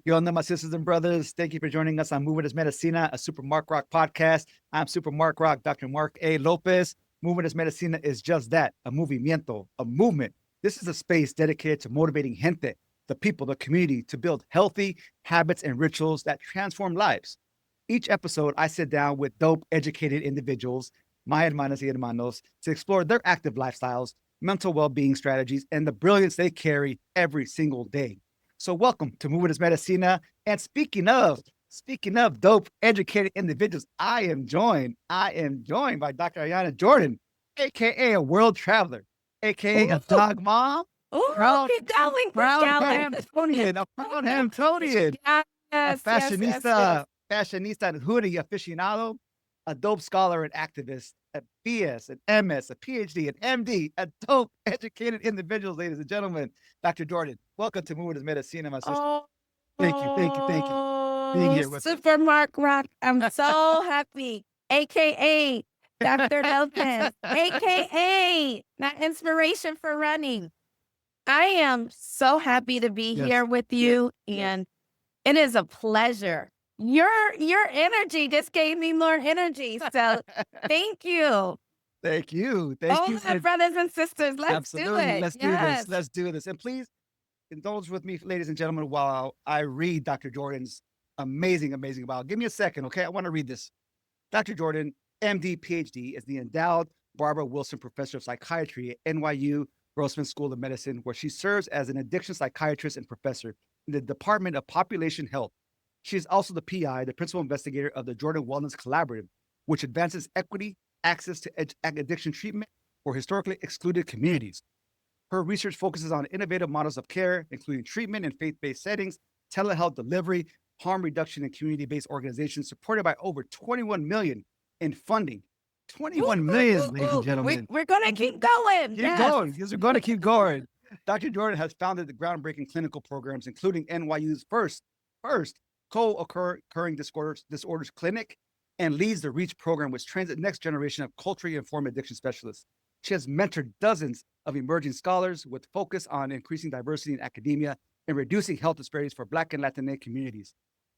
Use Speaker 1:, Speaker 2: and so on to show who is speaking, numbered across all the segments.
Speaker 1: ¿Qué onda, my sisters and brothers? Thank you for joining us on Movement is Medicina, a SuperMarkRock podcast. I'm SuperMarkRock, Dr. Mark A. Lopez. Movement is Medicina is just that, a movimiento, a movement. This is a space dedicated to motivating gente, the people, the community, to build healthy habits and rituals that transform lives. Each episode, I sit down with dope, educated individuals, my hermanas y hermanos, to explore their active lifestyles, mental well-being strategies, and the brilliance they carry every single day. So welcome to Movement is Medicina. And speaking of dope, educated individuals, I am joined by Dr. Ayana Jordan, aka a world traveler, aka a dog mom,
Speaker 2: Oh,
Speaker 1: proud
Speaker 2: keep going,
Speaker 1: proud Hamptonian, a proud Hamptonian,
Speaker 2: Yes,
Speaker 1: a
Speaker 2: yes, yes.
Speaker 1: fashionista and hoodie aficionado, a dope scholar and activist, a BS, an MS, a PhD, an MD, a dope, educated individual, ladies and gentlemen. Dr. Jordan, welcome to Movement is Medicina, my sister.
Speaker 2: Oh,
Speaker 1: Thank you being here with us.
Speaker 2: SuperMarkRock. I'm so happy. AKA Dr. Lopez, AKA that inspiration for running. I am so happy to be here with you, and it is a pleasure. Your energy just gave me more energy, so thank you.
Speaker 1: Thank you.
Speaker 2: Oh, my brothers and sisters, let's do it.
Speaker 1: Let's do this. And please indulge with me, ladies and gentlemen, while I read Dr. Jordan's amazing bio. Give me a second, okay? I want to read this. Dr. Jordan, MD, PhD, is the endowed Barbara Wilson Professor of Psychiatry at NYU Grossman School of Medicine, where she serves as an addiction psychiatrist and professor in the Department of Population Health. She is also the PI, the principal investigator of the Jordan Wellness Collaborative, which advances equity, access to addiction treatment for historically excluded communities. Her research focuses on innovative models of care, including treatment in faith-based settings, telehealth delivery, harm reduction, and community-based organizations supported by over 21 million in funding. 21 million, ladies and gentlemen.
Speaker 2: We're going to keep going.
Speaker 1: Keep going, because we're going to keep going. Dr. Jordan has founded the groundbreaking clinical programs, including NYU's first co-occurring disorders clinic, and leads the REACH program, which trains the next generation of culturally informed addiction specialists. She has mentored dozens of emerging scholars with focus on increasing diversity in academia and reducing health disparities for Black and Latinx communities.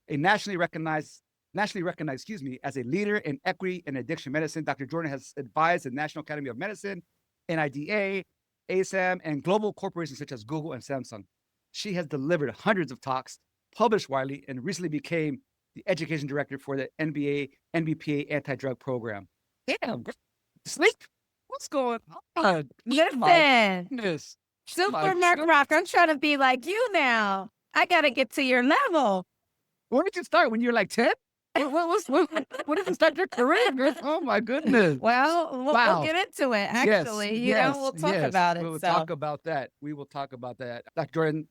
Speaker 1: A nationally recognized, as a leader in equity and addiction medicine, Dr. Jordan has advised the National Academy of Medicine, NIDA, ASAM, and global corporations such as Google and Samsung. She has delivered hundreds of talks, published widely, and recently became the education director for the NBPA anti-drug program. Damn, sleep. What's going on?
Speaker 2: Listen, SuperMarkRock, I'm trying to be like you now. I got to get to your level.
Speaker 1: Where did you start? When you were like 10? What did you start your career, girl? Oh, my goodness.
Speaker 2: Well, we'll get into it, actually. We'll talk about it.
Speaker 1: We will talk about that. We will talk about that. Dr. Jordan,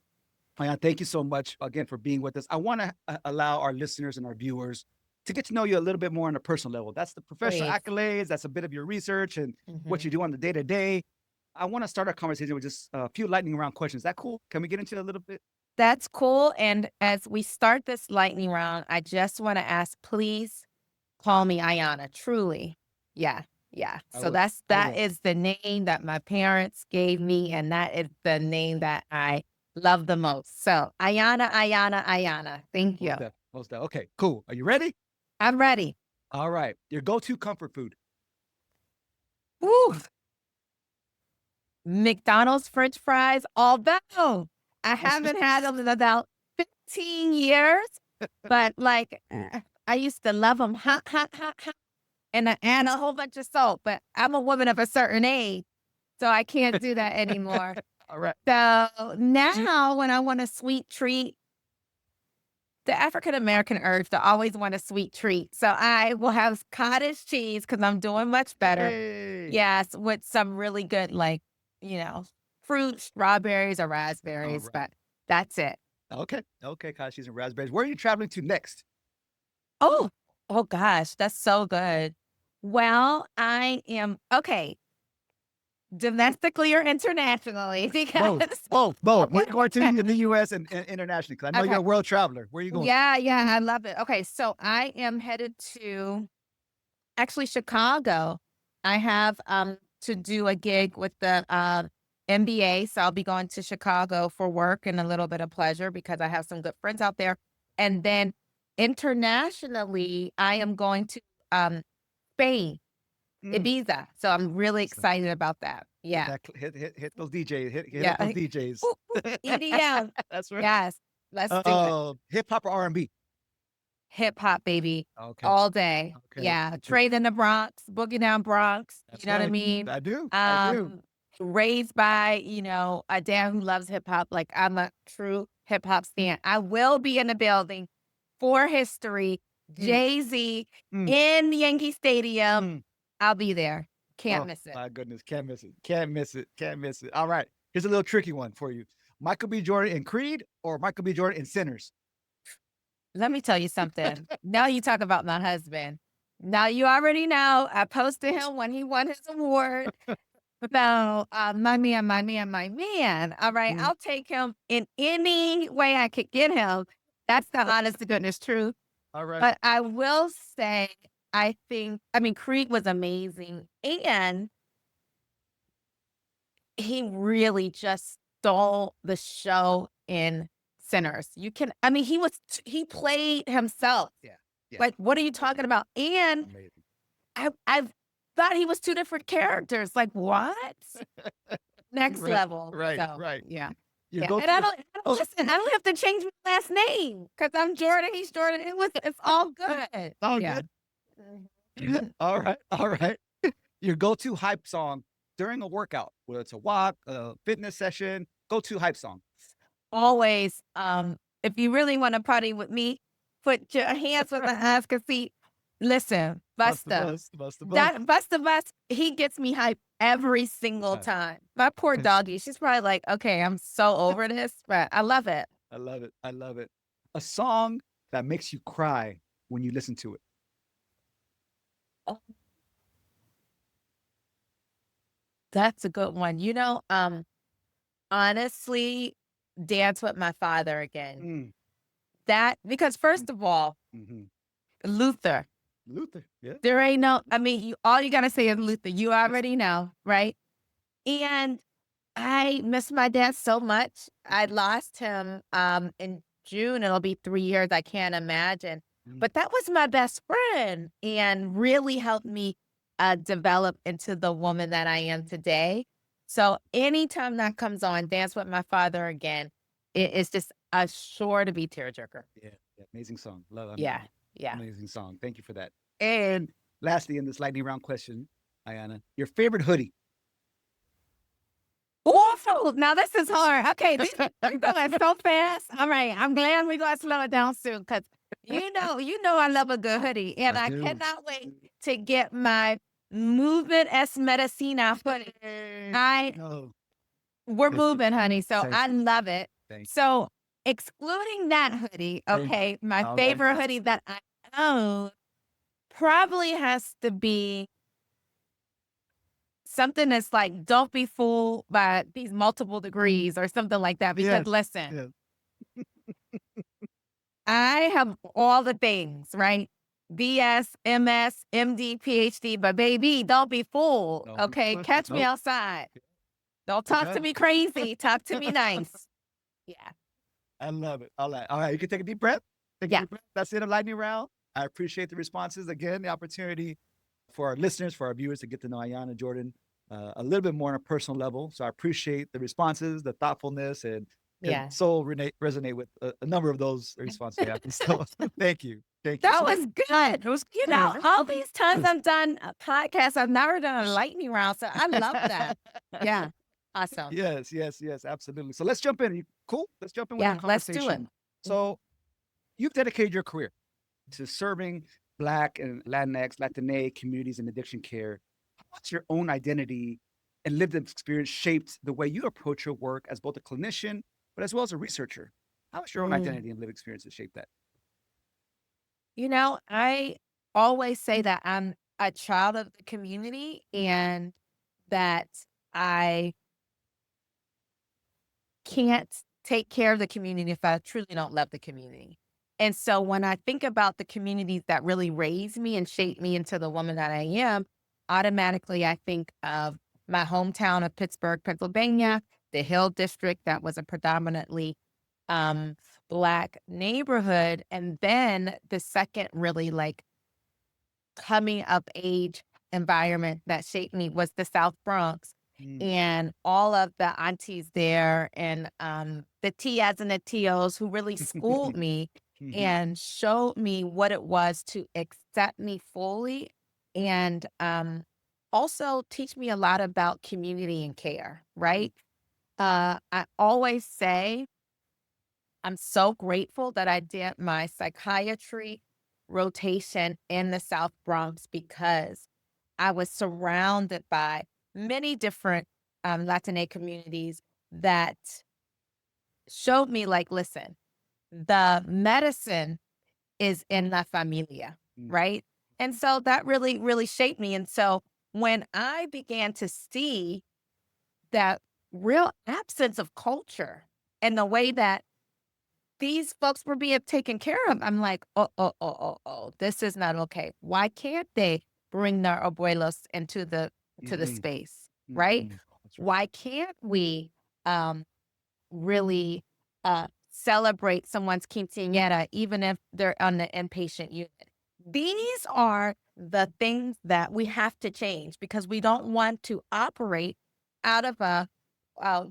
Speaker 1: thank you so much again for being with us. I want to allow our listeners and our viewers to get to know you a little bit more on a personal level. That's the professional accolades. That's a bit of your research and what you do on the day-to-day. I want to start our conversation with just a few lightning round questions. Is that cool? Can we get into it a little bit?
Speaker 2: That's cool. And as we start this lightning round, I just want to ask, please call me Ayana. Truly. Yeah. So that is the name that my parents gave me, and that is the name that I love the most. So Ayana. Thank you.
Speaker 1: Most definitely. Okay, cool. Are you ready?
Speaker 2: I'm ready.
Speaker 1: All right. Your go-to comfort food.
Speaker 2: Woo. McDonald's French fries, although I haven't had them in about 15 years, but like I used to love them hot, and a whole bunch of salt, but I'm a woman of a certain age, so I can't do that anymore.
Speaker 1: All right.
Speaker 2: So now when I want a sweet treat, the African-American urge to always want a sweet treat. So I will have cottage cheese because I'm doing much better.
Speaker 1: Hey.
Speaker 2: Yes, with some really good, fruit, strawberries or raspberries, but that's it.
Speaker 1: Okay, cottage cheese and raspberries. Where are you traveling to next?
Speaker 2: Oh gosh, that's so good. Well, I am, domestically or internationally, because
Speaker 1: both. We're going to in the U.S. and internationally, because I know you're a world traveler. Where are you going?
Speaker 2: Yeah, I love it. Okay, so I am headed to actually Chicago. I have to do a gig with the MBA, so I'll be going to Chicago for work and a little bit of pleasure because I have some good friends out there. And then internationally, I am going to Spain, Ibiza. So I'm really excited about that. Yeah.
Speaker 1: Hit those DJs. Hit
Speaker 2: Yeah.
Speaker 1: up those DJs.
Speaker 2: EDM.
Speaker 1: That's right.
Speaker 2: Yes. Let's do it.
Speaker 1: Hip hop or R&B?
Speaker 2: Hip hop, baby.
Speaker 1: Okay.
Speaker 2: All day.
Speaker 1: Okay.
Speaker 2: Yeah. Trade in the Bronx, Boogie Down Bronx.
Speaker 1: That's
Speaker 2: You know what I
Speaker 1: right.
Speaker 2: mean?
Speaker 1: I do. I do.
Speaker 2: Raised by, a dad who loves hip hop. Like, I'm a true hip hop stan. I will be in the building for history. Jay-Z in Yankee Stadium. I'll be there. Can't miss it.
Speaker 1: My goodness. Can't miss it. Can't miss it. Can't miss it. All right. Here's a little tricky one for you. Michael B. Jordan in Creed or Michael B. Jordan in Sinners?
Speaker 2: Let me tell you something. Now you talk about my husband. Now you already know. I posted him when he won his award. So, my man. All right. I'll take him in any way I could get him. That's the honest to goodness truth.
Speaker 1: All right.
Speaker 2: But I will say, Creed was amazing. And he really just stole the show in Sinners. He played himself.
Speaker 1: Yeah.
Speaker 2: Like, what are you talking about? And I thought he was two different characters. Like, what? Next level.
Speaker 1: Right.
Speaker 2: So,
Speaker 1: Right.
Speaker 2: Yeah.
Speaker 1: You
Speaker 2: Yeah.
Speaker 1: go
Speaker 2: And I don't have to change my last name because I'm Jordan. He's Jordan. It's all good.
Speaker 1: All
Speaker 2: Yeah.
Speaker 1: good. All right. All right. Your go-to hype song during a workout, whether it's a walk, a fitness session, go-to hype song.
Speaker 2: Always. If you really want to party with me, put your hands where my eyes can see. Listen, Busta. Busta Bus, he gets me hyped every single time. My poor doggy, she's probably like, okay, I'm so over this, but I love it.
Speaker 1: I love it. I love it. A song that makes you cry when you listen to it.
Speaker 2: That's a good one. Honestly, Dance with My Father Again. Because first of all, Luther.
Speaker 1: Yeah.
Speaker 2: There ain't no, all you gotta say is Luther. You already know, right? And I miss my dad so much. I lost him in June. It'll be 3 years. I can't imagine. But that was my best friend and really helped me develop into the woman that I am today. So anytime that comes on, Dance with My Father Again, it's just sure to be tearjerker.
Speaker 1: Yeah. Amazing song. Love it.
Speaker 2: Yeah.
Speaker 1: Amazing song. Thank you for that. And lastly, in this lightning round question, Ayana, your favorite hoodie?
Speaker 2: Awful. Now this is hard. Okay, we're going so fast. All right, I'm glad we're going to slow it down soon because you know I love a good hoodie, and I cannot wait to get my Movement S Medicina hoodie. We're moving, honey. So I love it. So excluding that hoodie, okay, my favorite hoodie that I own probably has to be something that's like, don't be fooled by these multiple degrees or something like that. Because listen, I have all the things, right? BS, MS, MD, PhD, but baby, don't be fooled. Okay, catch me outside. Don't talk to me crazy. Talk to me nice. Yeah.
Speaker 1: I love it. All right. You can take a deep breath. That's it, a lightning round. I appreciate the responses. Again, the opportunity for our listeners, for our viewers to get to know Ayana Jordan a little bit more on a personal level. So I appreciate the responses, the thoughtfulness, and so resonate with a number of those responses. So thank you.
Speaker 2: That was good. It was, all these times I've done a podcast, I've never done a lightning round. So I love that. Yeah. Awesome.
Speaker 1: Yes, absolutely. So let's jump in. Cool. Let's jump in with the conversation.
Speaker 2: Let's do it.
Speaker 1: So you've dedicated your career to serving Black and Latinx communities in addiction care. What's your own identity and lived experience shaped the way you approach your work as both a clinician, but as well as a researcher? How has your own identity and lived experiences shaped that?
Speaker 2: I always say that I'm a child of the community and that I can't take care of the community if I truly don't love the community. And so when I think about the communities that really raised me and shaped me into the woman that I am, automatically I think of my hometown of Pittsburgh, Pennsylvania, the Hill District that was a predominantly Black neighborhood. And then the second really like coming of age environment that shaped me was the South Bronx.
Speaker 1: Mm,
Speaker 2: And all of the aunties there and the Tias and the Tios who really schooled me
Speaker 1: mhm,
Speaker 2: and showed me what it was to accept me fully and also teach me a lot about community and care, right? I always say I'm so grateful that I did my psychiatry rotation in the South Bronx because I was surrounded by many different Latina communities that showed me, like, listen, the medicine is in La Familia,
Speaker 1: mm,
Speaker 2: right? And so that really, really shaped me. And so when I began to see that real absence of culture and the way that these folks were being taken care of. I'm like, oh, this is not okay. Why can't they bring their abuelos into the
Speaker 1: mhm,
Speaker 2: space, right?
Speaker 1: mhm. That's right.
Speaker 2: Why can't we um really celebrate someone's quinceañera even if they're on the inpatient unit? These are the things that we have to change because we don't want to operate out of a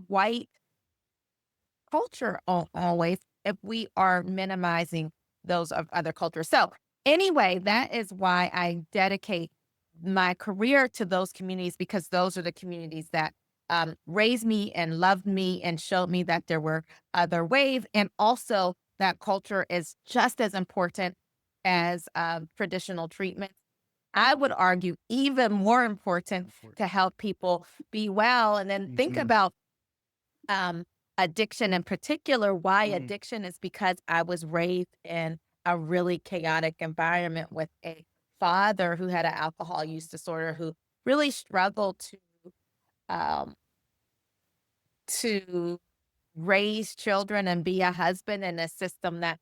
Speaker 2: white culture always if we are minimizing those of other cultures. So anyway, that is why I dedicate my career to those communities because those are the communities that raised me and loved me and showed me that there were other ways. And also that culture is just as important as traditional treatment. I would argue even more important
Speaker 1: Important.
Speaker 2: to help people be well. And then think
Speaker 1: Mhm,
Speaker 2: about um, addiction in particular. Why
Speaker 1: mm,
Speaker 2: addiction is because I was raised in a really chaotic environment with a father who had an alcohol use disorder who really struggled um, to raise children and be a husband in a system that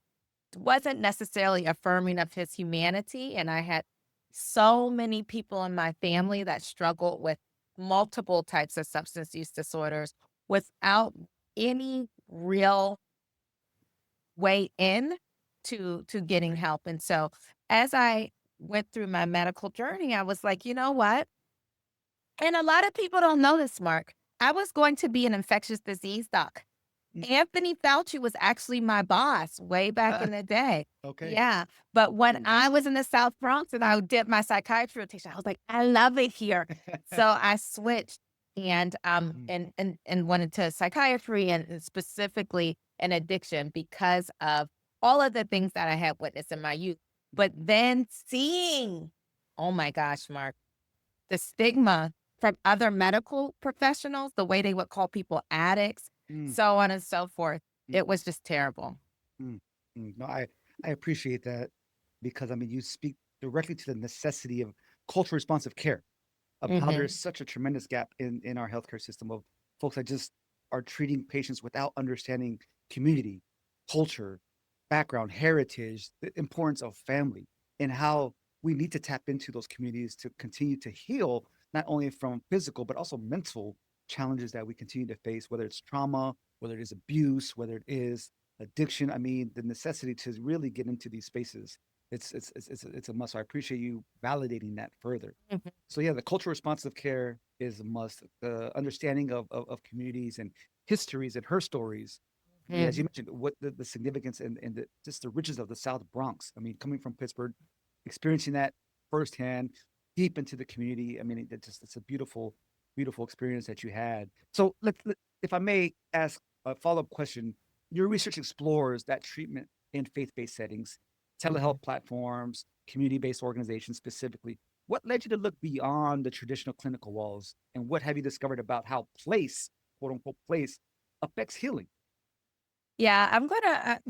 Speaker 2: wasn't necessarily affirming of his humanity. And I had so many people in my family that struggled with multiple types of substance use disorders without any real way in to getting help. And so as I went through my medical journey, I was like, you know what? And a lot of people don't know this, Mark. I was going to be an infectious disease doc.
Speaker 1: mm.
Speaker 2: Anthony Fauci was actually my boss way back in the day.
Speaker 1: Okay.
Speaker 2: Yeah. But when I was in the South Bronx and I did my psychiatry rotation, I was like, I love it here. So I switched and
Speaker 1: Mm,
Speaker 2: and went into psychiatry and specifically an addiction because of all of the things that I had witnessed in my youth. But then seeing, oh my gosh, Mark, the stigma from other medical professionals, the way they would call people addicts,
Speaker 1: mm,
Speaker 2: so on and so forth.
Speaker 1: mm,
Speaker 2: It was just terrible.
Speaker 1: mm, No, I appreciate that because I mean you speak directly to the necessity of culture responsive care, of how there's
Speaker 2: Mhm.
Speaker 1: such a tremendous gap in our healthcare system of folks that just are treating patients without understanding community, culture, background, heritage, the importance of family, and how we need to tap into those communities to continue to heal not only from physical but also mental challenges that we continue to face, whether it's trauma, whether it is abuse, whether it is addiction. I mean, the necessity to really get into these spaces. It's a must. So I appreciate you validating that further.
Speaker 2: Mhm.
Speaker 1: So yeah, the cultural responsive care is a must. The understanding of communities and histories and her stories. Yeah, as you
Speaker 2: Mhm.
Speaker 1: mentioned, what the significance and the just the riches of the South Bronx. I mean, coming from Pittsburgh, experiencing that firsthand, deep into the community. I mean, it's a beautiful, beautiful experience that you had. So if I may ask a follow-up question, your research explores that treatment in faith-based settings,
Speaker 2: Mhm.
Speaker 1: telehealth platforms, community-based organizations specifically. What led you to look beyond the traditional clinical walls, and what have you discovered about how place, quote unquote, place, affects healing?
Speaker 2: Yeah, I'm gonna,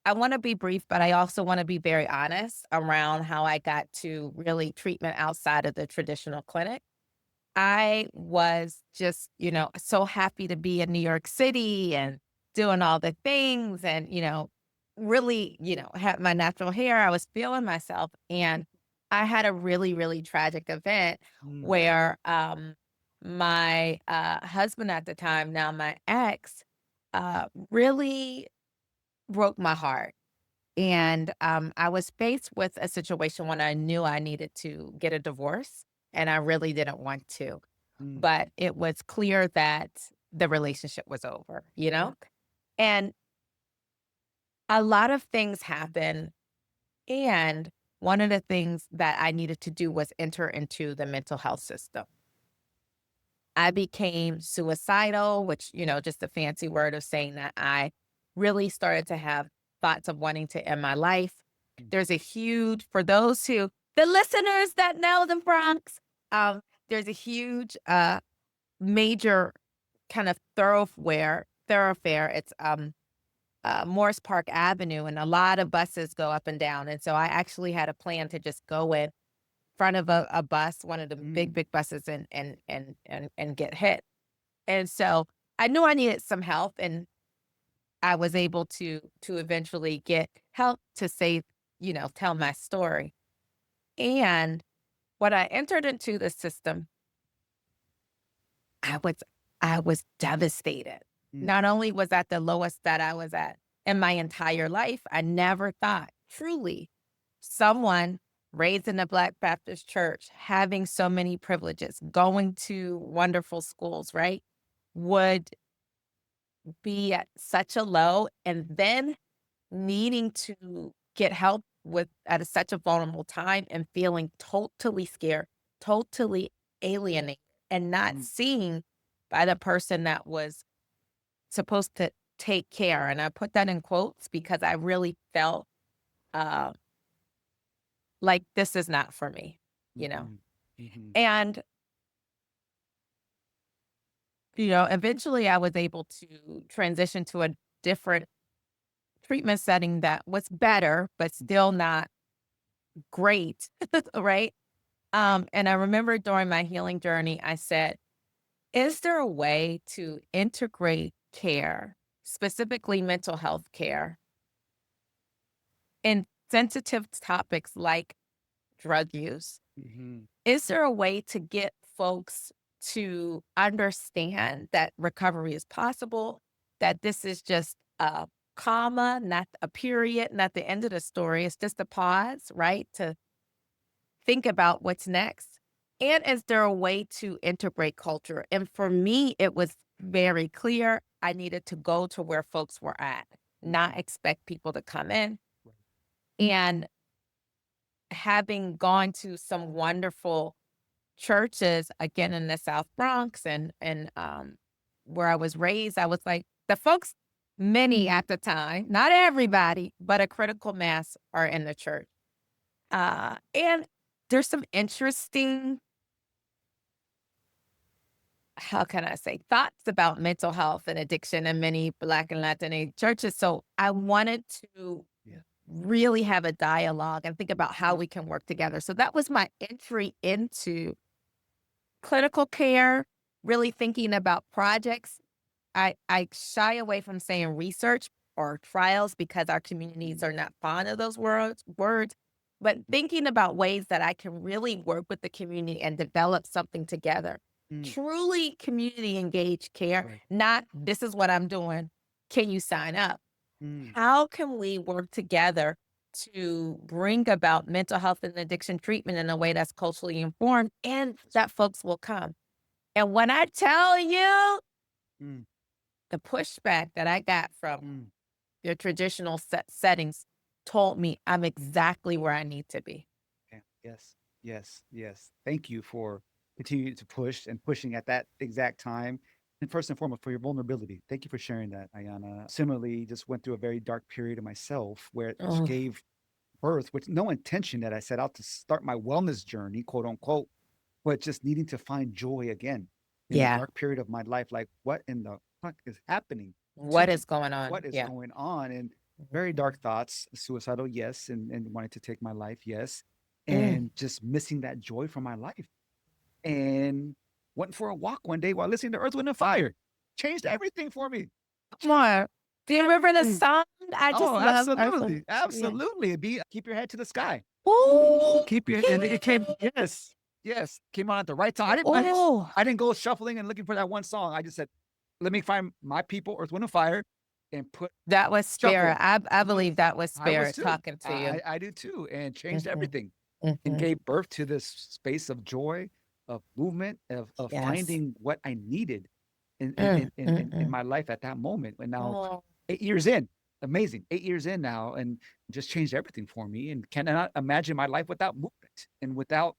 Speaker 2: I want to be brief, but I also want to be very honest around how I got to really treatment outside of the traditional clinic. I was just, so happy to be in New York City and doing all the things and, really, had my natural hair. I was feeling myself. And I had a really, really tragic event
Speaker 1: Mm,
Speaker 2: where my husband at the time, now my ex, really broke my heart. And I was faced with a situation when I knew I needed to get a divorce, and I really didn't want to.
Speaker 1: Mm.
Speaker 2: But it was clear that the relationship was over, you know? And a lot of things happened. And one of the things that I needed to do was enter into the mental health system. I became suicidal, which, just a fancy word of saying that I really started to have thoughts of wanting to end my life. There's a huge, for those the listeners that know the Bronx, there's a huge, major kind of thoroughfare. It's Morris Park Avenue, and a lot of buses go up and down. And so I actually had a plan to just go in front of a bus, one of the big buses, and get hit. And so I knew I needed some help, and I was able to eventually get help to tell my story. And when I entered into the system, I was devastated. Not only was that the lowest that I was at in my entire life, I never thought truly someone raised in a Black Baptist church, having so many privileges, going to wonderful schools, right, would be at such a low, and then needing to get help at such a vulnerable time, and feeling totally scared, totally alienated, and not seen by the person that was supposed to take care. And I put that in quotes because I really felt like this is not for me, And, eventually I was able to transition to a different treatment setting that was better, but still not great, right? And I remember during my healing journey, I said, is there a way to integrate care, specifically mental health care, in sensitive topics like drug use? Is there a way to get folks to understand that recovery is possible, that this is just a comma, not a period, not the end of the story? It's just a pause, right? To think about what's next. And is there a way to integrate culture? And for me, it was very clear I needed to go to where folks were at, not expect people to come in. And having gone to some wonderful churches, again, in the South Bronx and where I was raised, I was like, the folks, many at the time, not everybody, but a critical mass are in the church. And there's some interesting, how can I say, thoughts about mental health and addiction in many Black and Latinx churches. So I wanted to really have a dialogue and think about how we can work together. So that was my entry into clinical care, really thinking about projects. I shy away from saying research or trials because our communities are not fond of those words, but thinking about ways that I can really work with the community and develop something together. Truly community engaged care, not this is what I'm doing. Can you sign up? How can we work together to bring about mental health and addiction treatment in a way that's culturally informed and that folks will come? And when I tell you the pushback that I got from your traditional settings told me I'm exactly where I need to be.
Speaker 1: Yes. Thank you for continuing to push and pushing at that exact time. And first and foremost, for your vulnerability. Thank you for sharing that, Ayana. Similarly, just went through a very dark period of myself where it gave birth with no intention that I set out to start my wellness journey, quote unquote, but just needing to find joy again in a dark period of my life. Like, what in the fuck is happening?
Speaker 2: What is going on?
Speaker 1: What is going on? And very dark thoughts, suicidal, yes, and wanting to take my life, yes, and just missing that joy from my life. And went for a walk one day while listening to Earth, Wind, and Fire. Changed everything for me.
Speaker 2: Come on. Do you remember the song? I just love
Speaker 1: absolutely. Keep your head to the sky.
Speaker 2: Ooh.
Speaker 1: And it came, came on at the right time. I didn't go shuffling and looking for that one song. I just said, let me find my people, Earth, Wind, and Fire, and put
Speaker 2: That was spirit.
Speaker 1: shuffle.
Speaker 2: I believe that was
Speaker 1: I was
Speaker 2: spirit
Speaker 1: too.
Speaker 2: talking to you.
Speaker 1: I do too, and changed
Speaker 2: Mhm,
Speaker 1: everything and
Speaker 2: mhm.
Speaker 1: gave birth to this space of joy, of movement, of
Speaker 2: Yes.
Speaker 1: finding what I needed in
Speaker 2: Mm.
Speaker 1: my life at that moment. And now
Speaker 2: Oh,
Speaker 1: 8 years in, amazing. 8 years in now, and just changed everything for me. And cannot imagine my life without movement and without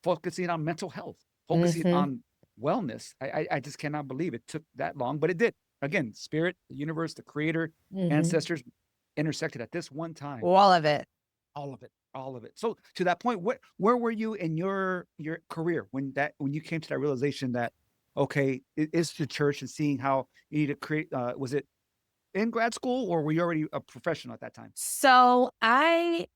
Speaker 1: focusing on mental health, focusing
Speaker 2: mhm,
Speaker 1: on wellness. I just cannot believe it took that long, but it did. Again, spirit, the universe, the creator,
Speaker 2: mhm.
Speaker 1: ancestors intersected at this one time.
Speaker 2: All of it.
Speaker 1: All of it, all of it. So to that point, where were you in your career when you came to that realization that okay, it is the church and seeing how you need to create? Was it in grad school or were you already a professional at that time?
Speaker 2: So I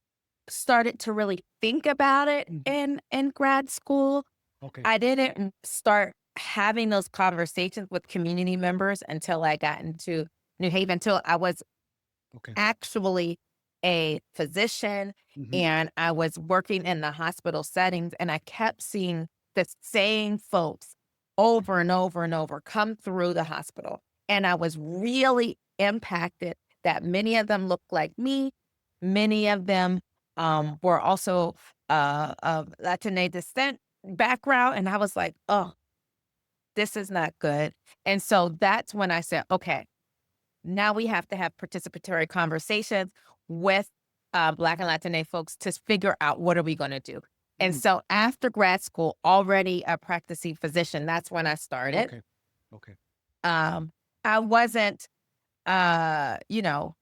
Speaker 2: started to really think about it in grad school.
Speaker 1: Okay,
Speaker 2: I didn't start having those conversations with community members until I got into New Haven, until I was
Speaker 1: okay.
Speaker 2: actually a physician
Speaker 1: Hmm.
Speaker 2: and I was working in the hospital settings, and I kept seeing the same folks over and over and over come through the hospital. And I was really impacted that many of them looked like me. Many of them were also of Latine descent background. And I was like, oh, this is not good. And so that's when I said, okay, now we have to have participatory conversations with Black and Latina folks to figure out what are we going to do. And
Speaker 1: Hmm.
Speaker 2: so after grad school, already a practicing physician, that's when I started.
Speaker 1: Okay, okay.
Speaker 2: Um, I wasn't, you know,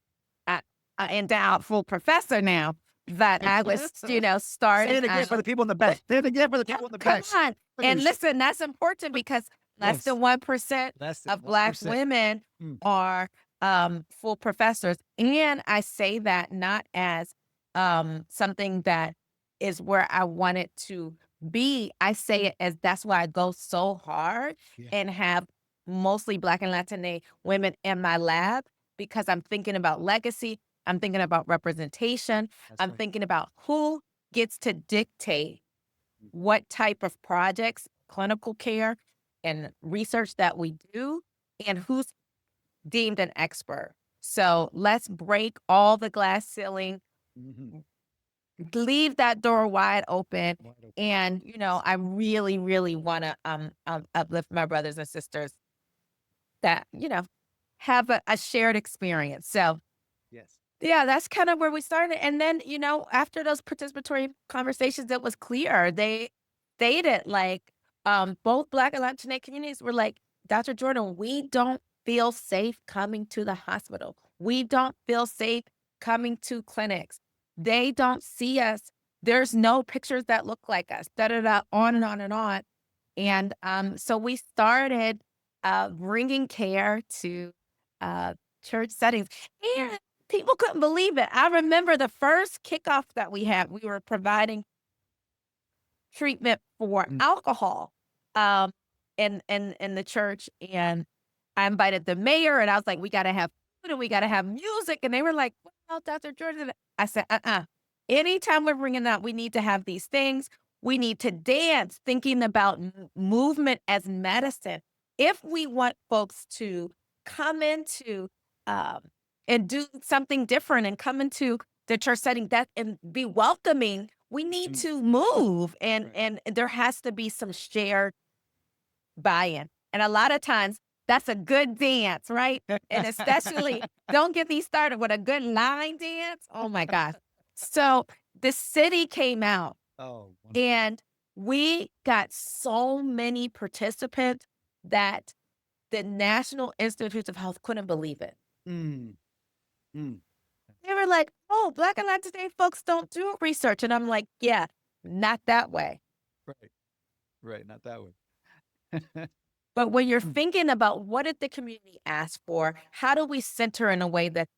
Speaker 2: a, a endowed full professor now, but I was,
Speaker 1: Say
Speaker 2: starting.
Speaker 1: it again for the people in the back. Say it again for the people in the
Speaker 2: Come
Speaker 1: back.
Speaker 2: on. And listen, that's important because less
Speaker 1: Yes,
Speaker 2: than 1%
Speaker 1: less than
Speaker 2: of Black
Speaker 1: 1%.
Speaker 2: women
Speaker 1: Mm.
Speaker 2: are full professors. And I say that not as something that is where I want it to be. I say it as that's why I go so hard
Speaker 1: Yeah,
Speaker 2: and have mostly Black and Latina women in my lab because I'm thinking about legacy. I'm thinking about representation.
Speaker 1: that's
Speaker 2: I'm
Speaker 1: right.
Speaker 2: thinking about who gets to dictate what type of projects, clinical care, and research that we do, and who's deemed an expert. So let's break all the glass ceiling,
Speaker 1: Mm-hmm.
Speaker 2: leave that door wide open.
Speaker 1: Wide open.
Speaker 2: And, I really, really want to uplift my brothers and sisters that, have a shared experience. So,
Speaker 1: Yes.
Speaker 2: yeah, that's kind of where we started. And then, after those participatory conversations, it was clear. They stated like both Black and Latinx communities were like, Dr. Jordan, we don't feel safe coming to the hospital. We don't feel safe coming to clinics. They don't see us. There's no pictures that look like us, da da da, on and on and on. And so we started bringing care to uh, church settings. And people couldn't believe it. I remember the first kickoff that we had, we were providing treatment for
Speaker 1: Mm.
Speaker 2: alcohol um, in the church. And I invited the mayor and I was like, we got to have food and we got to have music. And they were like, well, Dr. Jordan. I said, anytime we're bringing that, we need to have these things. We need to dance, thinking about movement as medicine. If we want folks to come into um, and do something different and come into the church setting that and be welcoming, we need to move and
Speaker 1: Right.
Speaker 2: and there has to be some shared buy-in. And a lot of times that's a good dance, right? And especially don't get me started with a good line dance. Oh my gosh. So the city came out
Speaker 1: Oh, wonderful.
Speaker 2: and we got so many participants that the National Institutes of Health couldn't believe it.
Speaker 1: Mm, mm.
Speaker 2: They were like, oh, Black and Latina folks don't do research. And I'm like, yeah, not that way.
Speaker 1: Right, right. Not that way.
Speaker 2: But when you're
Speaker 1: Mm.
Speaker 2: thinking about what did the community ask for, how do we center in a way that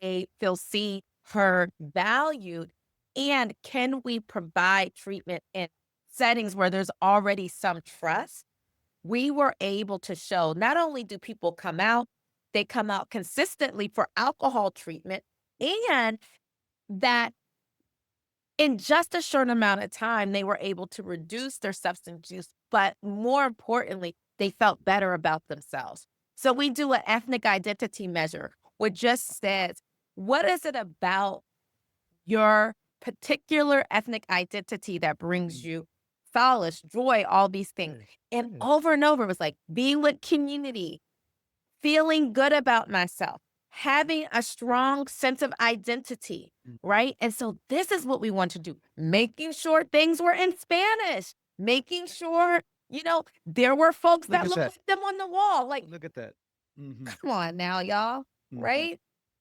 Speaker 2: they feel seen, heard, valued, and can we provide treatment in settings where there's already some trust? We were able to show not only do people come out, they come out consistently for alcohol treatment, and that in just a short amount of time, they were able to reduce their substance use, but more importantly, they felt better about themselves. So we do an ethnic identity measure, which just says, what is it about your particular ethnic identity that brings you solace, joy, all these things? And over and over, it was like being with community, feeling good about myself, having a strong sense of identity, right? And so this is what we want to do, making sure things were in Spanish, making sure, there were folks that looked like them on the wall. Like,
Speaker 1: Look at that.
Speaker 2: come on now, y'all, right?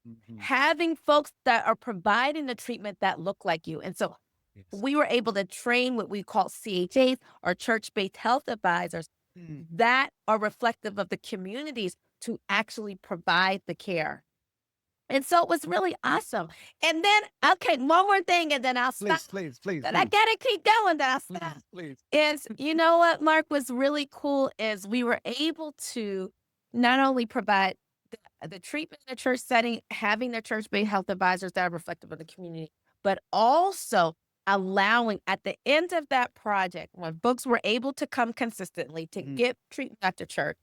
Speaker 1: Mhm.
Speaker 2: Having folks that are providing the treatment that look like you. And so
Speaker 1: Yes.
Speaker 2: we were able to train what we call CHAs, or church-based health advisors, that are reflective of the communities to actually provide the care. And so it was really awesome. And then, okay, one more thing, and then I'll stop.
Speaker 1: Please.
Speaker 2: But I gotta keep going, then I'll stop.
Speaker 1: Please.
Speaker 2: Is, you know what, Mark, was really cool is we were able to not only provide the treatment in the church setting, having the church-based health advisors that are reflective of the community, but also allowing at the end of that project, when folks were able to come consistently to get treatment at the church,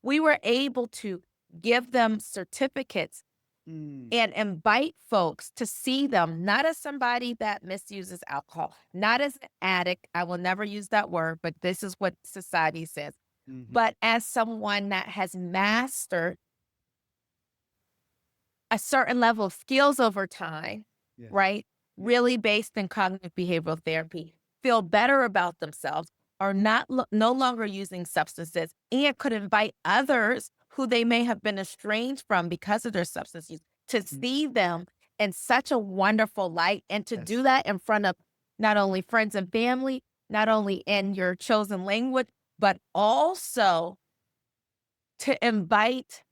Speaker 2: we were able to give them certificates and invite folks to see them, not as somebody that misuses alcohol, not as an addict. I will never use that word, but this is what society says. But as someone that has mastered a certain level of skills over time, right? Really based in cognitive behavioral therapy, feel better about themselves, are no longer using substances, and could invite others who they may have been estranged from because of their substance use to see them in such a wonderful light, and to do that in front of not only friends and family, not only in your chosen language, but also to invite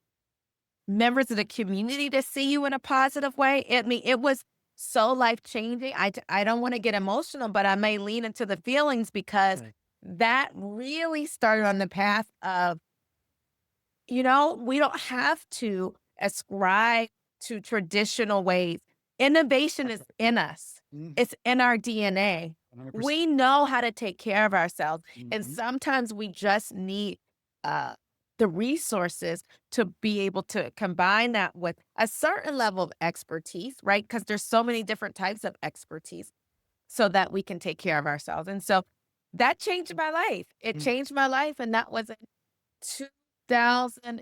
Speaker 2: members of the community to see you in a positive way. I mean, it was so life-changing. I don't want to get emotional, but I may lean into the feelings, because that really started on the path of, we don't have to ascribe to traditional ways. Innovation is in us. It's in our DNA.
Speaker 1: 100%.
Speaker 2: We know how to take care of ourselves. And sometimes we just need the resources to be able to combine that with a certain level of expertise, right? Because there's so many different types of expertise, so that we can take care of ourselves. And so that changed my life. It changed my life. And that was in 2000.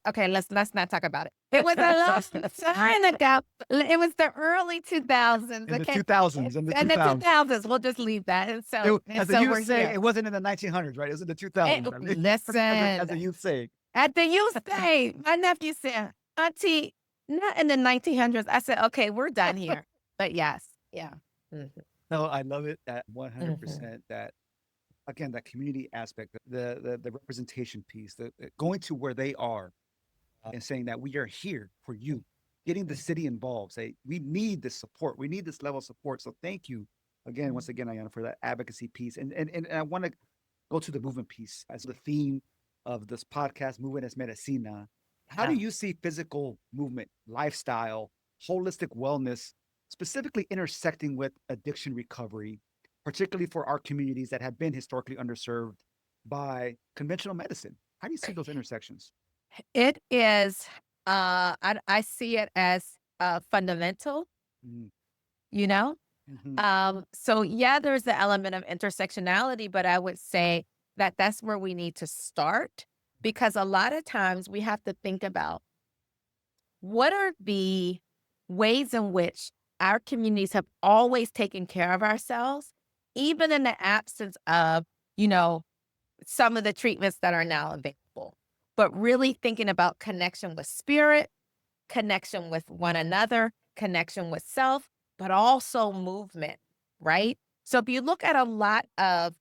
Speaker 2: Okay, let's not talk about it. It was a long time ago. It was the early 2000s.
Speaker 1: In the
Speaker 2: Okay,
Speaker 1: 2000s.
Speaker 2: in the 2000s. We'll just leave that. And so,
Speaker 1: As a youth saying, it wasn't in the 1900s, right? It was in the 2000s.
Speaker 2: Listen,
Speaker 1: as a youth saying.
Speaker 2: At the youth say, my nephew said, Auntie, not in the 1900s. I said, okay, we're done here. But yes, yeah.
Speaker 1: No, I love it at 100%. That, again, that community aspect, the representation piece, the going to where they are and saying that we are here for you, getting the city involved. Say, we need this support. We need this level of support. So thank you again, once again, Ayana, for that advocacy piece. And I want to go to the movement piece as the theme of this podcast, Movement as Medicina. How do you see physical movement, lifestyle, holistic wellness, specifically intersecting with addiction recovery, particularly for our communities that have been historically underserved by conventional medicine? How do you see those intersections?
Speaker 2: It is, I see it as fundamental, you know? So yeah, there's the element of intersectionality, but I would say that that's where we need to start, because a lot of times we have to think about what are the ways in which our communities have always taken care of ourselves, even in the absence of, some of the treatments that are now available, but really thinking about connection with spirit, connection with one another, connection with self, but also movement, right? So if you look at a lot of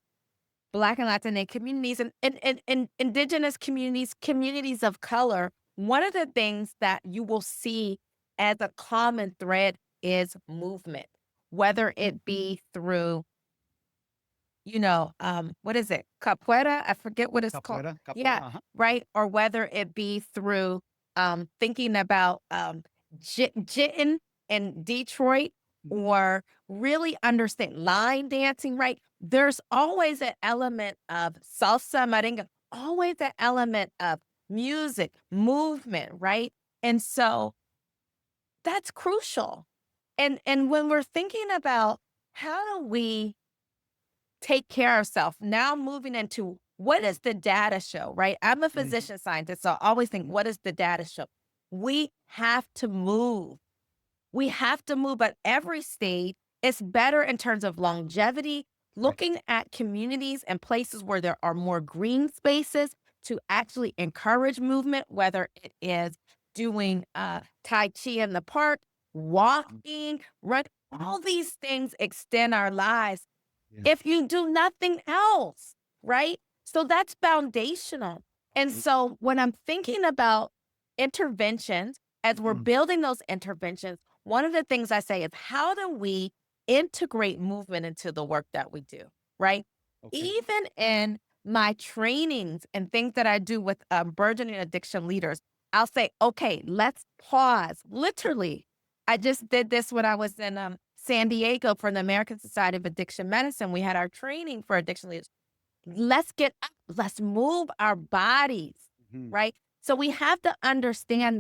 Speaker 2: Black and Latinx communities and indigenous communities, communities of color, one of the things that you will see as a common thread is movement, whether it be through, what is it? Capoeira? I forget what it's called.
Speaker 1: Capoeira,
Speaker 2: Yeah, right. Or whether it be through thinking about jitting in Detroit, or really understand line dancing, right? There's always an element of salsa, merengue, always an element of music, movement, right? And so that's crucial. And when we're thinking about how do we take care of ourselves, now moving into what does the data show, right? I'm a
Speaker 1: Mhm.
Speaker 2: physician scientist, so I always think, what does the data show? We have to move. We have to move at every stage. It's better in terms of longevity,
Speaker 1: Right.
Speaker 2: looking at communities and places where there are more green spaces to actually encourage movement, whether it is doing Tai Chi in the park, walking, run. All these things extend our lives
Speaker 1: Yeah.
Speaker 2: if you do nothing else, right? So that's foundational. And so when I'm thinking about interventions, as we're
Speaker 1: Mm.
Speaker 2: building those interventions, one of the things I say is, how do we integrate movement into the work that we do, right?
Speaker 1: Okay.
Speaker 2: Even in my trainings and things that I do with burgeoning addiction leaders, I'll say, okay, let's pause. Literally, I just did this when I was in San Diego for the American Society of Addiction Medicine. We had our training for addiction leaders. Let's get up, let's move our bodies,
Speaker 1: Mhm.
Speaker 2: right? So we have to understand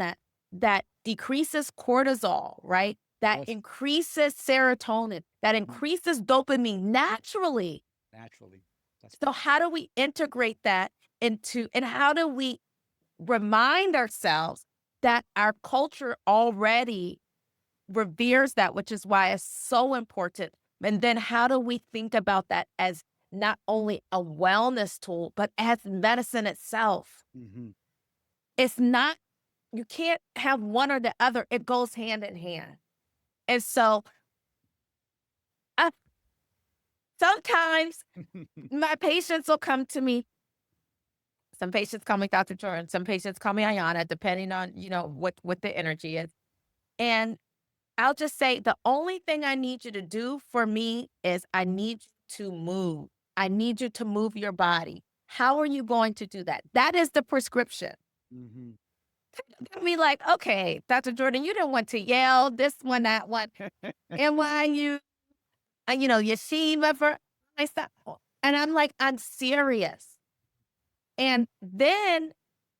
Speaker 2: that decreases cortisol, right? That
Speaker 1: Yes.
Speaker 2: increases serotonin, that
Speaker 1: Mm.
Speaker 2: increases dopamine naturally.
Speaker 1: Naturally. That's
Speaker 2: So
Speaker 1: right.
Speaker 2: how do we integrate that into, and how do we remind ourselves that our culture already reveres that, which is why it's so important. And then how do we think about that as not only a wellness tool, but as medicine itself?
Speaker 1: Mhm.
Speaker 2: It's not, you can't have one or the other. It goes hand in hand. And so uh, sometimes my patients will come to me. Some patients call me Dr. Jordan. Some patients call me Ayana, depending on, what the energy is. And I'll just say, the only thing I need you to do for me is I need you to move. I need you to move your body. How are you going to do that? That is the prescription.
Speaker 1: Mhm.
Speaker 2: I mean, like, okay, Dr. Jordan, you didn't want to yell this one, that one. And why Yeshiva for myself. And I'm like, I'm serious. And then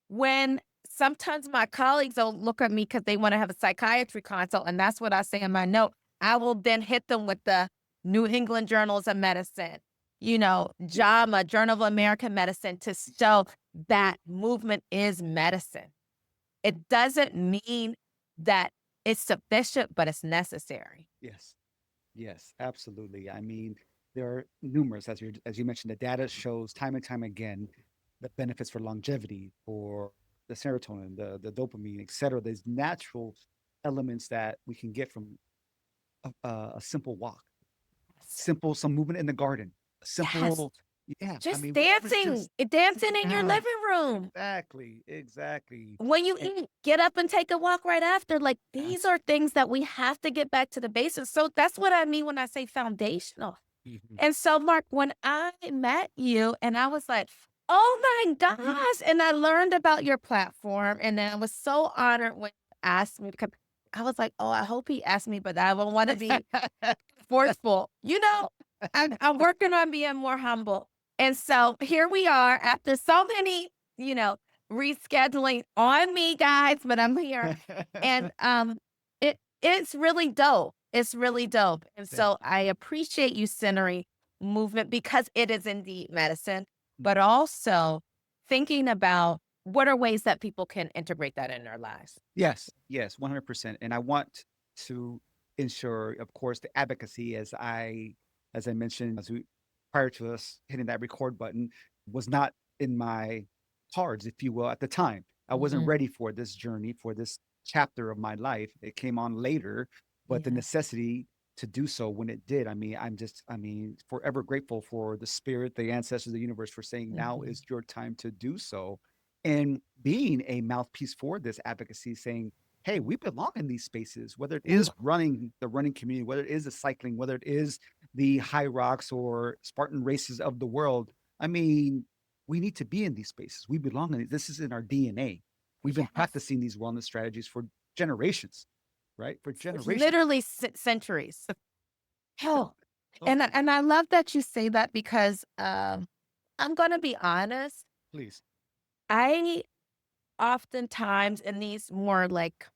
Speaker 2: when sometimes my colleagues will look at me because they want to have a psychiatry consult, and that's what I say in my note, I will then hit them with the New England Journals of Medicine, JAMA, Journal of American Medicine, to show that movement is medicine. It doesn't mean that it's sufficient, but it's necessary.
Speaker 1: Yes. Yes, absolutely. I mean, there are numerous, as you mentioned, the data shows time and time again the benefits for longevity, for the serotonin, the dopamine, et cetera. There's natural elements that we can get from a simple walk, some movement in the garden, a
Speaker 2: Yes.
Speaker 1: simple, yeah. I
Speaker 2: Just
Speaker 1: mean, whatever,
Speaker 2: dancing,
Speaker 1: just
Speaker 2: dancing in your
Speaker 1: yeah,
Speaker 2: living room.
Speaker 1: exactly, exactly.
Speaker 2: When you
Speaker 1: And,
Speaker 2: eat, get up and take a walk right after. Like, these
Speaker 1: yes.
Speaker 2: are things that we have to get back to the basics. So that's what I mean when I say foundational.
Speaker 1: Mhm.
Speaker 2: And so, Mark, when I met you and I was like, oh my gosh, and I learned about your platform, and then I was so honored when you asked me to come. I was like, oh, I hope he asked me, but I don't want to be forceful. I'm working on being more humble. And so here we are after so many, rescheduling on me, guys, but I'm here. And it's really dope. It's really dope. And
Speaker 1: Thank
Speaker 2: so
Speaker 1: you.
Speaker 2: I appreciate you centering movement because it is indeed medicine,
Speaker 1: Mm.
Speaker 2: but also thinking about what are ways that people can integrate that in their lives.
Speaker 1: Yes, yes, 100%. And I want to ensure, of course, the advocacy as I mentioned, prior to us hitting that record button, was not in my cards, if you will, at the time. I wasn't
Speaker 2: Mhm.
Speaker 1: ready for this journey, for this chapter of my life. It came on later, but the
Speaker 2: Yeah.
Speaker 1: necessity to do so when it did, forever grateful for the spirit, the ancestors, the universe for saying now
Speaker 2: Mhm.
Speaker 1: is your time to do so and being a mouthpiece for this advocacy, saying, hey, we belong in these spaces, whether it is running the running community, whether it is the cycling, whether it is the high rocks or Spartan races of the world. I mean, we need to be in these spaces. We belong in it. This is in our DNA. We've been
Speaker 2: Yes.
Speaker 1: practicing these wellness strategies for generations, right? For generations.
Speaker 2: Literally centuries. Oh,
Speaker 1: Oh,
Speaker 2: and I love that you say that because I'm gonna be honest.
Speaker 1: please.
Speaker 2: I oftentimes in these more like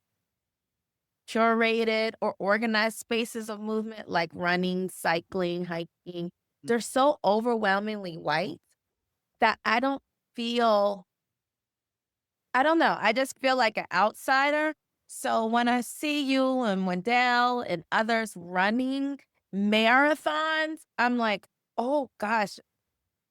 Speaker 2: curated or organized spaces of movement, like running, cycling, hiking, they're so overwhelmingly white that I don't know. I just feel like an outsider. So when I see you and Wendell and others running marathons, I'm like, oh gosh,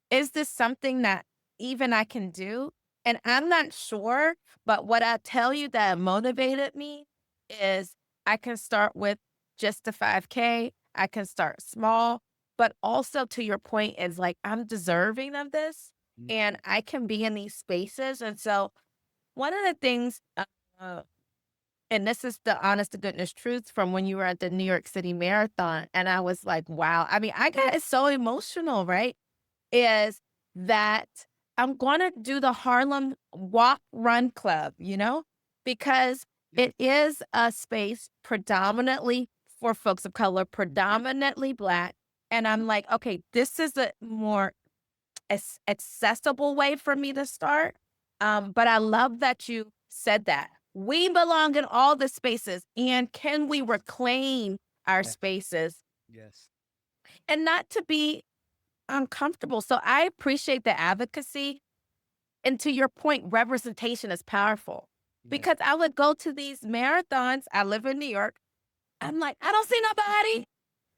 Speaker 2: is this something that even I can do? And I'm not sure, but what I tell you that motivated me is I can start with just the 5K. I can start small, but also to your point is like, I'm deserving of this
Speaker 1: Mm.
Speaker 2: and I can be in these spaces. And so one of the things, and this is the honest to goodness truth from when you were at the New York City Marathon, and I was like, wow. I mean, I got so emotional, right? Is that I'm gonna do the Harlem Walk Run Club, because it is a space predominantly for folks of color, predominantly Black. And I'm like, okay, this is a more accessible way for me to start. But I love that you said that. We belong in all the spaces. And can we reclaim our
Speaker 1: Yes.
Speaker 2: spaces
Speaker 1: Yes.
Speaker 2: and not to be uncomfortable? So I appreciate the advocacy. And to your point, representation is powerful
Speaker 1: Yes.
Speaker 2: because I would go to these marathons. I live in New York. I'm like, I don't see nobody.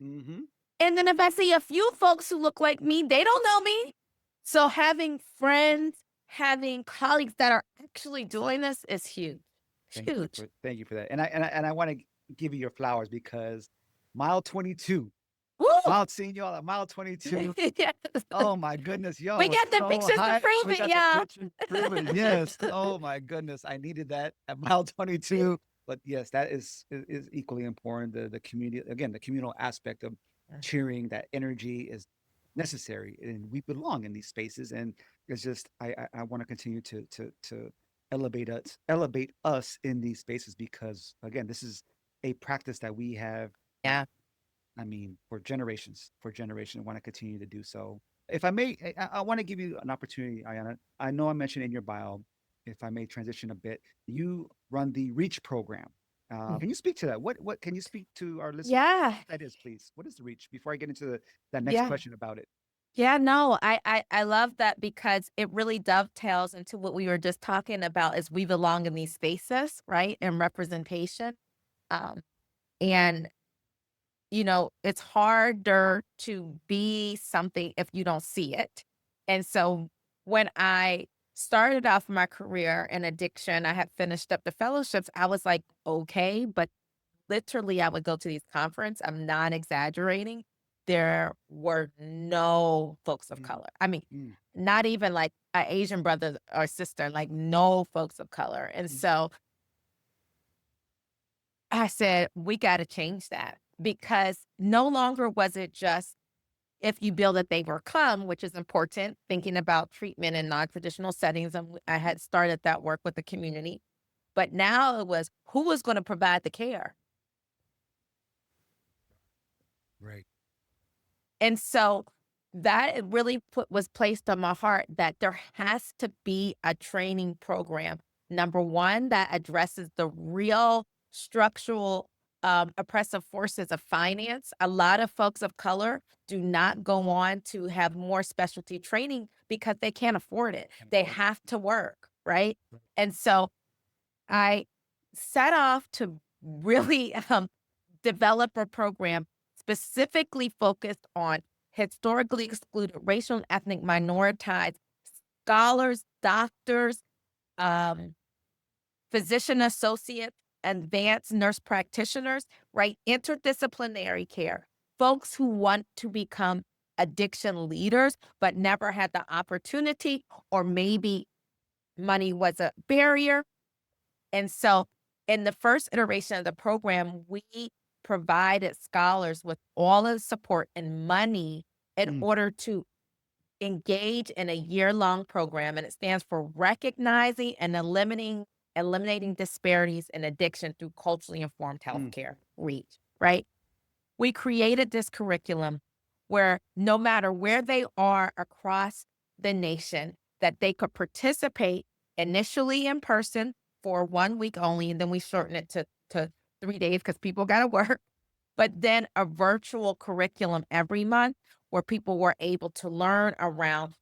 Speaker 1: Mm-hmm.
Speaker 2: And then if I see a few folks who look like me, they don't know me. So having friends, having colleagues that are actually doing this is huge. Huge.
Speaker 1: Thank you for that. And I want to give you your flowers because mile 22,
Speaker 2: Woo!
Speaker 1: mile seeing y'all at mile 22.
Speaker 2: Yes.
Speaker 1: Oh my goodness, y'all
Speaker 2: We
Speaker 1: was
Speaker 2: got the
Speaker 1: so
Speaker 2: pictures to
Speaker 1: high.
Speaker 2: prove
Speaker 1: We
Speaker 2: it,
Speaker 1: got the
Speaker 2: y'all.
Speaker 1: pictures to prove it. Yes. Oh my goodness, I needed that at mile 22. But yes, that is equally important. The community, again, the communal aspect of cheering, that energy is necessary, and we belong in these spaces. And it's just I want to continue to elevate us in these spaces because again, this is a practice that we have.
Speaker 2: Yeah.
Speaker 1: I mean, for generations, want to continue to do so. If I may, I want to give you an opportunity, Ayana. I know I mentioned in your bio, if I may transition a bit, you run the REACH program. Can you speak to that? What can you speak to our listeners?
Speaker 2: Yeah.
Speaker 1: That is, please. What is the REACH? Before I get into that next
Speaker 2: Yeah.
Speaker 1: question about it.
Speaker 2: Yeah, no, I love that because it really dovetails into what we were just talking about is we belong in these spaces, right? And representation. Um, and it's harder to be something if you don't see it. And so when I started off my career in addiction, I had finished up the fellowships. I was like, okay, but literally I would go to these conferences. I'm not exaggerating. There were no folks of color. I mean,
Speaker 1: Mm,
Speaker 2: not even like an Asian brother or sister, like no folks of color. And so I said, we got to change that because no longer was it just if you build it, they will come, which is important, thinking about treatment in non-traditional settings. And I had started that work with the community. But now it was who was going to provide the care?
Speaker 1: right.
Speaker 2: And so that it really was placed on my heart that there has to be a training program. Number one, that addresses the real structural oppressive forces of finance. A lot of folks of color do not go on to have more specialty training because they can't afford it. They have to work, right? And so I set off to really develop a program specifically focused on historically excluded, racial and ethnic minoritized scholars, doctors, um, physician associates, advanced nurse practitioners, right? Interdisciplinary care, folks who want to become addiction leaders, but never had the opportunity, or maybe money was a barrier. And so in the first iteration of the program, we provided scholars with all of the support and money in order to engage in a year-long program. And it stands for Recognizing and Eliminating Disparities in Addiction Through Culturally Informed Healthcare, REACH, right? We created this curriculum where no matter where they are across the nation, that they could participate initially in person for 1 week only, and then we shorten it to 3 days because people got to work. But then a virtual curriculum every month where people were able to learn around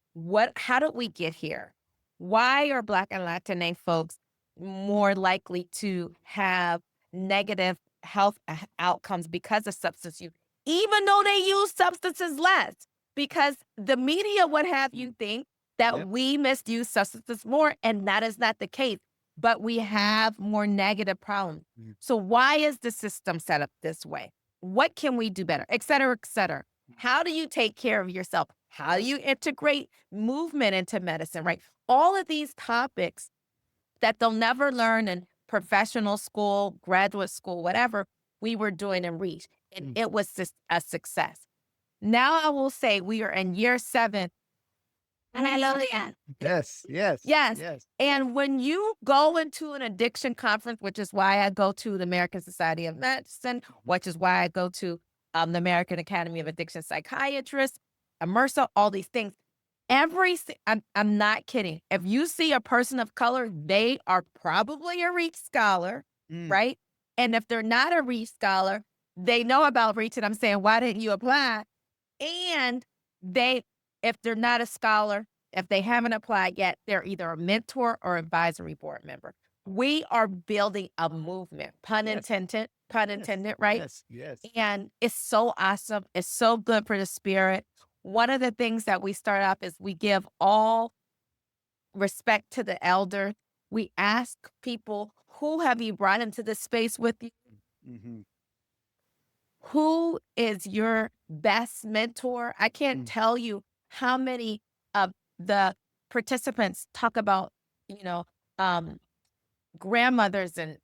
Speaker 2: how did we get here? Why are Black and Latina folks more likely to have negative health outcomes because of substance use, even though they use substances less? Because the media would have you think that
Speaker 1: Yep.
Speaker 2: we misuse substances more, and that is not the case. But we have more negative problems.
Speaker 1: Mm.
Speaker 2: So why is the system set up this way? What can we do better? Et cetera, et cetera. How do you take care of yourself? How do you integrate movement into medicine, right? All of these topics that they'll never learn in professional school, graduate school, whatever, we were doing in Reach. And it was just a success. Now I will say we are in year 7. And I love it.
Speaker 1: Yes, yes,
Speaker 2: Yes.
Speaker 1: yes.
Speaker 2: And when you go into an addiction conference, which is why I go to the American Society of Medicine, which is why I go to the American Academy of Addiction Psychiatrists, MRSA, all these things. I'm not kidding. If you see a person of color, they are probably a Reach scholar, right? And if they're not a Reach scholar, they know about Reach, and I'm saying, why didn't you apply? And if they're not a scholar, if they haven't applied yet, they're either a mentor or advisory board member. We are building a movement, pun intended, right?
Speaker 1: Yes, yes.
Speaker 2: And it's so awesome. It's so good for the spirit. One of the things that we start off is we give all respect to the elder. We ask people, who have you brought into this space with you?
Speaker 1: Mm-hmm.
Speaker 2: Who is your best mentor? I can't tell you how many of the participants talk about, grandmothers and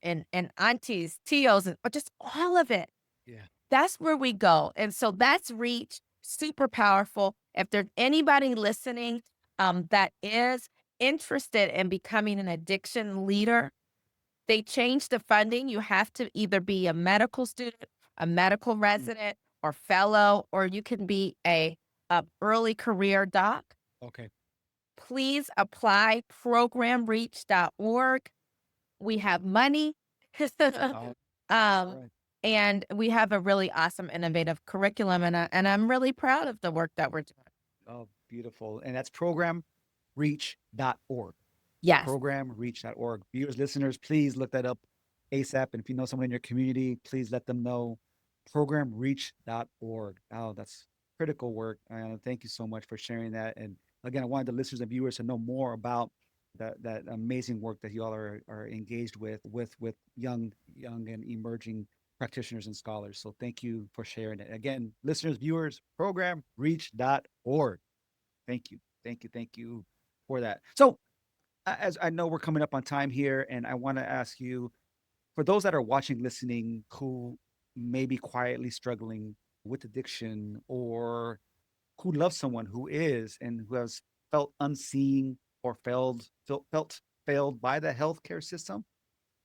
Speaker 2: aunties, tios, and just all of it.
Speaker 1: Yeah.
Speaker 2: That's where we go. And so that's Reach, super powerful. If there's anybody listening that is interested in becoming an addiction leader, they changed the funding. You have to either be a medical student, a medical resident, or fellow, or you can be a early career doc.
Speaker 1: Okay.
Speaker 2: Please apply, programreach.org. We have money.
Speaker 1: Right.
Speaker 2: And we have a really awesome, innovative curriculum, and I'm really proud of the work that we're doing.
Speaker 1: Oh, beautiful. And that's programreach.org.
Speaker 2: Yes.
Speaker 1: Programreach.org. Viewers, listeners, please look that up ASAP. And if you know someone in your community, please let them know. Programreach.org. Oh, that's critical work. Thank you so much for sharing that. And again, I wanted the listeners and viewers to know more about that amazing work that you all are engaged with young and emerging practitioners and scholars. So thank you for sharing it. Again, listeners, viewers, programreach.org. Thank you. Thank you for that. So as I know we're coming up on time here, and I want to ask you, for those that are watching, listening, who may be quietly struggling with addiction, or who loves someone who is and who has felt unseen or felt failed by the healthcare system,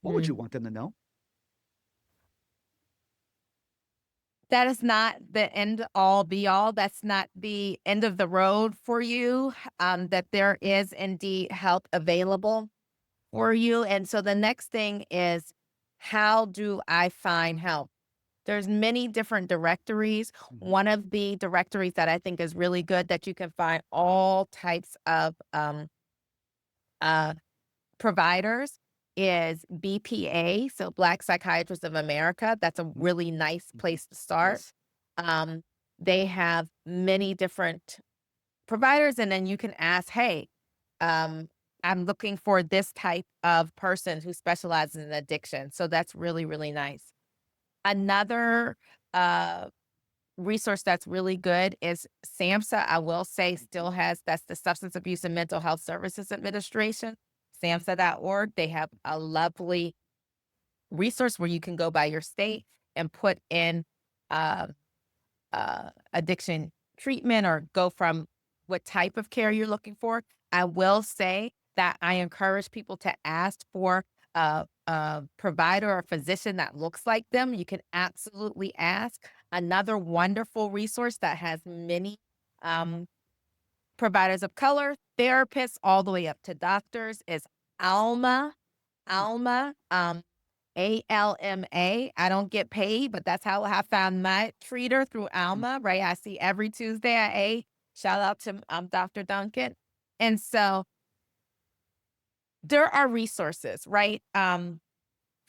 Speaker 1: what would you want them to know?
Speaker 2: That is not the end all be all. That's not the end of the road for you, that there is indeed help available for you. And so the next thing is, how do I find help? There's many different directories. One of the directories that I think is really good that you can find all types of providers is BPA, so Black Psychiatrists of America. That's a really nice place to start.
Speaker 1: Yes.
Speaker 2: They have many different providers, and then you can ask, hey, I'm looking for this type of person who specializes in addiction. So that's really, really nice. Another resource that's really good is SAMHSA. I will say still has, that's the Substance Abuse and Mental Health Services Administration, SAMHSA.org. They have a lovely resource where you can go by your state and put in addiction treatment, or go from what type of care you're looking for. I will say that I encourage people to ask for a provider or physician that looks like them. You can absolutely ask. Another wonderful resource that has many providers of color, therapists, all the way up to doctors, is Alma, Alma, ALMA. I don't get paid, but that's how I found my treater through Alma, right? I see every Tuesday at 8. Shout out to Dr. Duncan. And so there are resources, right?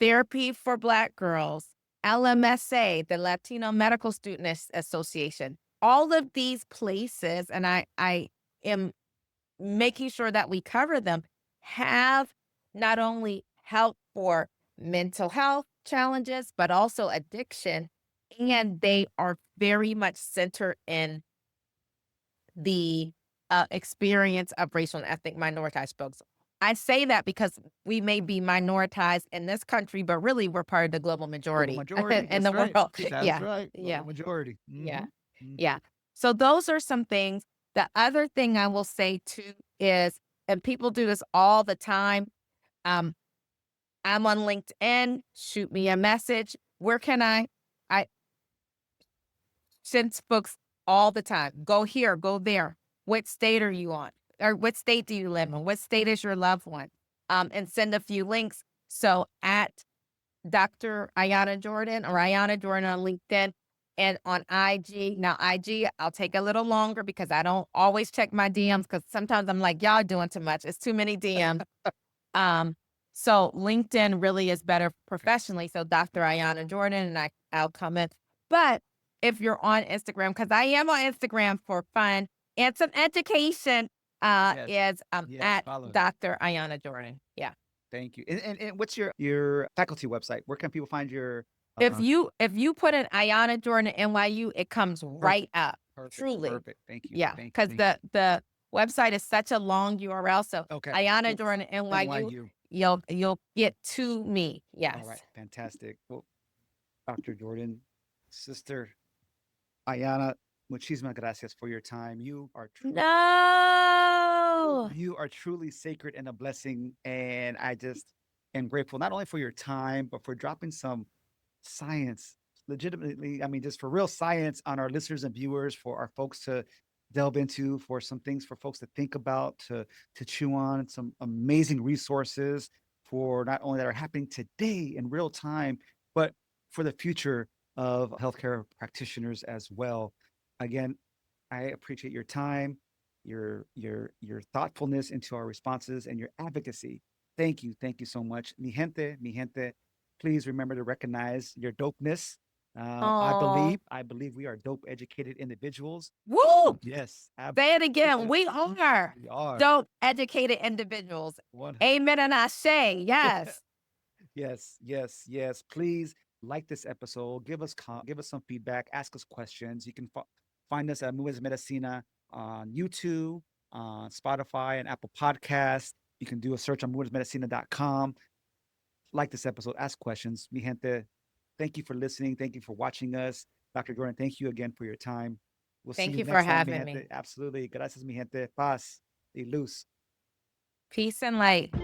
Speaker 2: Therapy for Black Girls, LMSA, the Latino Medical Student Association, all of these places, and I am making sure that we cover them, have not only help for mental health challenges, but also addiction. And they are very much centered in the experience of racial and ethnic minoritized folks. I say that because we may be minoritized in this country, but really we're part of the global majority,
Speaker 1: Majority.
Speaker 2: in the
Speaker 1: That's right.
Speaker 2: world.
Speaker 1: That's
Speaker 2: Yeah.
Speaker 1: right.
Speaker 2: Yeah.
Speaker 1: Majority.
Speaker 2: Yeah.
Speaker 1: Mhm.
Speaker 2: Yeah. So those are some things. The other thing I will say too is, and people do this all the time, I'm on LinkedIn, shoot me a message. Where can I send folks all the time? Go here, go there. What state are you on? Or what state do you live in? What state is your loved one? And send a few links. So at Dr. Ayana Jordan or Ayana Jordan on LinkedIn and on IG. Now, IG, I'll take a little longer because I don't always check my DMs because sometimes I'm like, y'all doing too much. It's too many DMs. So LinkedIn really is better professionally. So Dr. Ayana Jordan, and I'll comment. But if you're on Instagram, because I am on Instagram for fun and some education,
Speaker 1: Yes.
Speaker 2: is
Speaker 1: Yes,
Speaker 2: at
Speaker 1: follow it.
Speaker 2: Dr. Ayana Jordan. Yeah.
Speaker 1: Thank you. And what's your faculty website? Where can people find your
Speaker 2: If you put in Ayana Jordan NYU, it comes right up.
Speaker 1: perfect?
Speaker 2: Truly.
Speaker 1: Perfect. Thank you.
Speaker 2: Yeah.
Speaker 1: Thank you.
Speaker 2: Because
Speaker 1: Thank you.
Speaker 2: the website is such a long URL. So
Speaker 1: Okay.
Speaker 2: Ayana
Speaker 1: Cool.
Speaker 2: Jordan NYU,
Speaker 1: NYU.
Speaker 2: you'll get to me.
Speaker 1: All
Speaker 2: Yes.
Speaker 1: right. Fantastic. Well, Dr. Jordan, sister Ayana, muchísimas gracias for your time. You are
Speaker 2: No.
Speaker 1: you are truly sacred and a blessing. And I just am grateful not only for your time, but for dropping some science, legitimately, I mean, just for real science on our listeners and viewers, for our folks to delve into, for some things for folks to think about, to chew on, some amazing resources for not only that are happening today in real time, but for the future of healthcare practitioners as well. Again, I appreciate your time, your thoughtfulness into our responses and your advocacy. Thank you so much. Mi gente, please remember to recognize your dopeness.
Speaker 2: Oh.
Speaker 1: I believe we are dope educated individuals.
Speaker 2: Woo.
Speaker 1: Yes,
Speaker 2: Say it again. We are
Speaker 1: we are.
Speaker 2: dope, educated individuals.
Speaker 1: One,
Speaker 2: Amen and I say, yes.
Speaker 1: yes. Please like this episode. Give us some feedback. Ask us questions. You can find us at Movies Medicina on YouTube, on Spotify, and Apple Podcasts. You can do a search on moviesmedicina.com. Like this episode. Ask questions. Mi gente, thank you for listening. Thank you for watching us. Dr. Jordan, thank you again for your time. We'll see
Speaker 2: Thank
Speaker 1: you
Speaker 2: you for
Speaker 1: next time, mi
Speaker 2: having
Speaker 1: gente.
Speaker 2: me.
Speaker 1: Absolutely. Gracias, mi gente. Paz y luz.
Speaker 2: Peace and light.